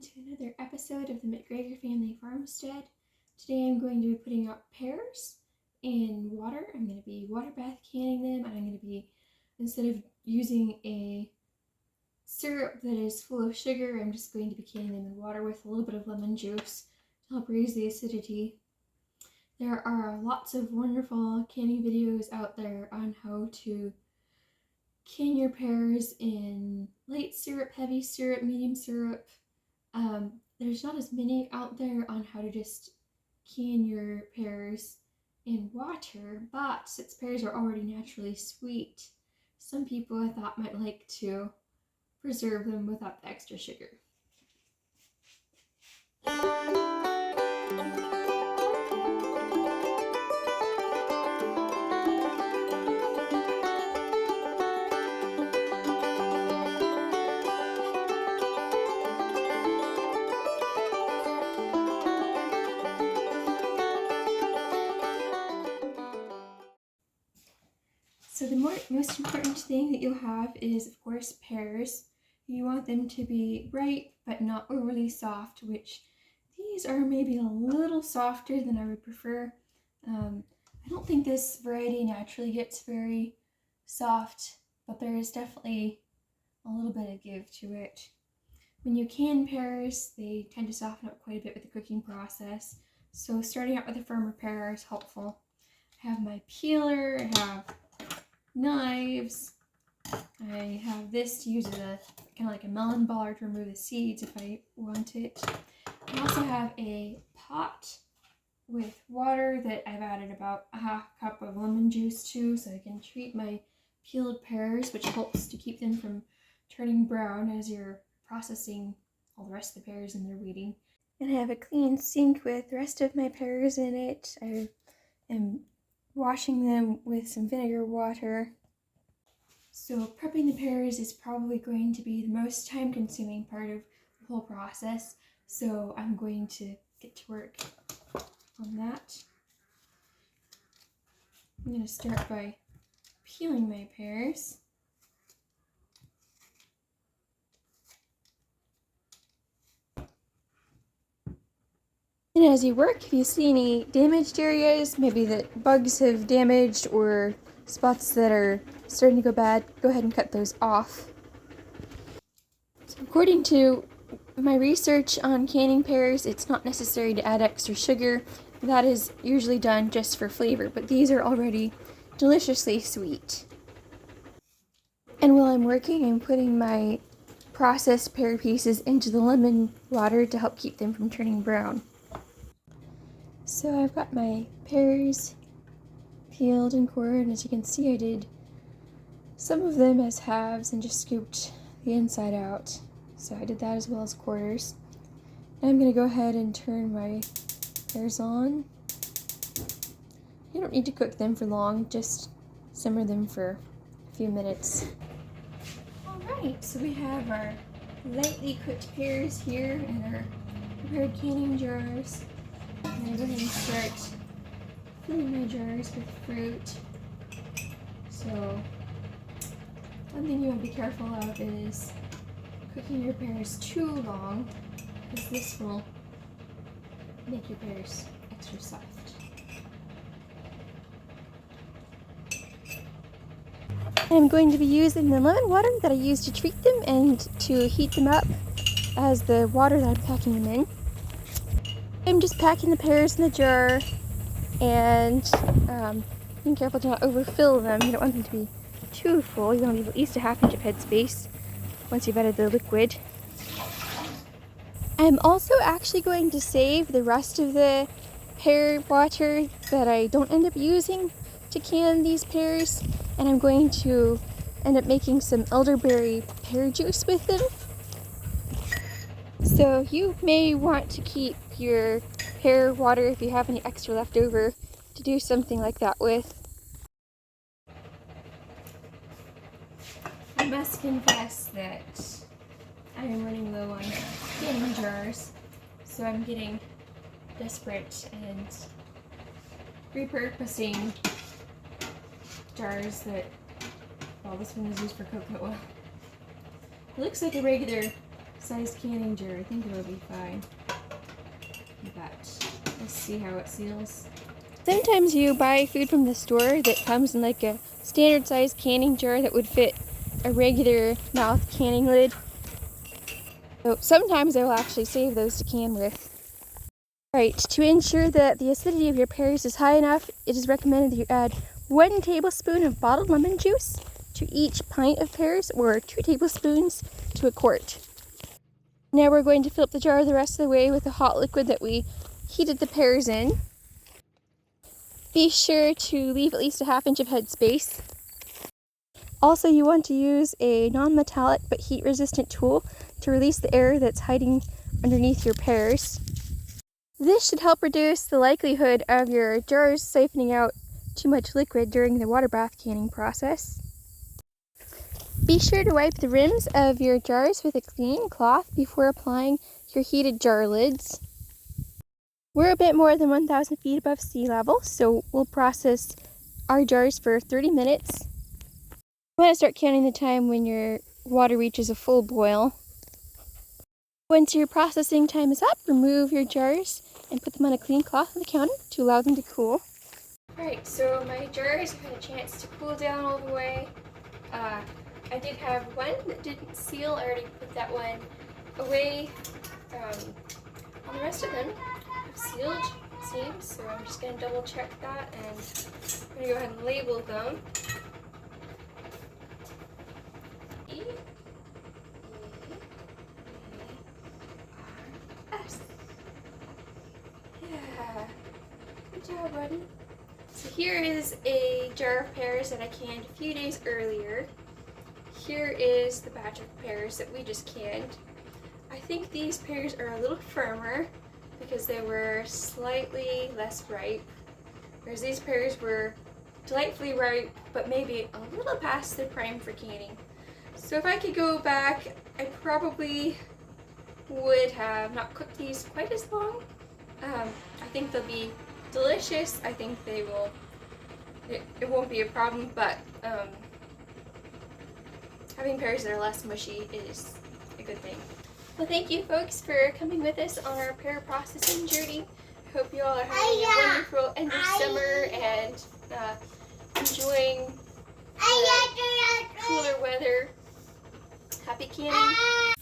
to another episode of the McGregor Family Farmstead. Today I'm going to be putting out pears in water. I'm going to be Waterbath canning them, and I'm going to be, instead of using a syrup that is full of sugar, I'm just going to be canning them in water with a little bit of lemon juice to help raise the acidity. There are lots of wonderful canning videos out there on how to can your pears in light syrup, heavy syrup, medium syrup. There's not as many out there on how to just can your pears in water, but since pears are already naturally sweet, some people I thought might like to preserve them without the extra sugar. So the most important thing that you'll have is, of course, pears. You want them to be ripe but not overly soft, which these are maybe a little softer than I would prefer. I don't think this variety naturally gets very soft, but there is definitely a little bit of give to it. When you can pears, they tend to soften up quite a bit with the cooking process. So starting out with a firmer pear is helpful. I have my peeler, I have knives. I have this to use as a kind of like a melon baller to remove the seeds if I want it. I also have a pot with water that I've added about a half cup of lemon juice to, so I can treat my peeled pears, which helps to keep them from turning brown as you're processing all the rest of the pears and they're waiting. And I have a clean sink with the rest of my pears in it. I am washing them with some vinegar water. So prepping the pears is probably going to be the most time-consuming part of the whole process, so I'm going to get to work on that. I'm going to start by peeling my pears. And as you work, if you see any damaged areas, maybe that bugs have damaged or spots that are starting to go bad, go ahead and cut those off. So according to my research on canning pears, it's not necessary to add extra sugar. That is usually done just for flavor, but these are already deliciously sweet. And while I'm working, I'm putting my processed pear pieces into the lemon water to help keep them from turning brown. So I've got my pears peeled and cored, and as you can see, I did some of them as halves and just scooped the inside out. So I did that as well as quarters. And I'm going to go ahead and turn my pears on. You don't need to cook them for long, just simmer them for a few minutes. Alright, so we have our lightly cooked pears here in our prepared canning jars. I'm going to go ahead and start filling my jars with fruit. So one thing you want to be careful of is cooking your pears too long, because this will make your pears extra soft. I'm going to be using the lemon water that I used to treat them and to heat them up as the water that I'm packing them in. I'm just packing the pears in the jar and being careful to not overfill them. You don't want them to be too full. You want to leave at least a ½ inch of headspace once you've added the liquid. I'm also actually going to save the rest of the pear water that I don't end up using to can these pears, and I'm going to end up making some elderberry pear juice with them. So you may want to keep your pear water, if you have any extra left over, to do something like that with. I must confess that I am running low on canning jars, so I'm getting desperate and repurposing jars that, well, this one is used for coconut oil. It looks like a regular sized canning jar. I think it'll be fine. But let's see how it seals. Sometimes you buy food from the store that comes in like a standard sized canning jar that would fit a regular mouth canning lid. So sometimes I will actually save those to can with. Right, to ensure that the acidity of your pears is high enough, it is recommended that you add 1 tablespoon of bottled lemon juice to each pint of pears, or 2 tablespoons to a quart. Now we're going to fill up the jar the rest of the way with the hot liquid that we heated the pears in. Be sure to leave at least a ½ inch of head space. Also, you want to use a non-metallic but heat-resistant tool to release the air that's hiding underneath your pears. This should help reduce the likelihood of your jars siphoning out too much liquid during the water bath canning process. Be sure to wipe the rims of your jars with a clean cloth before applying your heated jar lids. We're a bit more than 1,000 feet above sea level, so we'll process our jars for 30 minutes. You want to start counting the time when your water reaches a full boil. Once your processing time is up, remove your jars and put them on a clean cloth on the counter to allow them to cool. Alright, so my jars have had a chance to cool down all the way. I did have one that didn't seal. I already put that one away. All the rest of them have sealed, it seems, so I'm just going to double check that and I'm going to go ahead and label them. E-A-A-R-S. Yeah, good job, buddy. So here is a jar of pears that I canned a few days earlier. Here is the batch of pears that we just canned. I think these pears are a little firmer because they were slightly less ripe, whereas these pears were delightfully ripe, but maybe a little past their prime for canning. So if I could go back, I probably would have not cooked these quite as long. I think they'll be delicious. I think they will, it won't be a problem, but having pears that are less mushy is a good thing. Well, thank you folks for coming with us on our pear processing journey. I hope you all are having a wonderful end of summer and enjoying the cooler weather. Happy canning.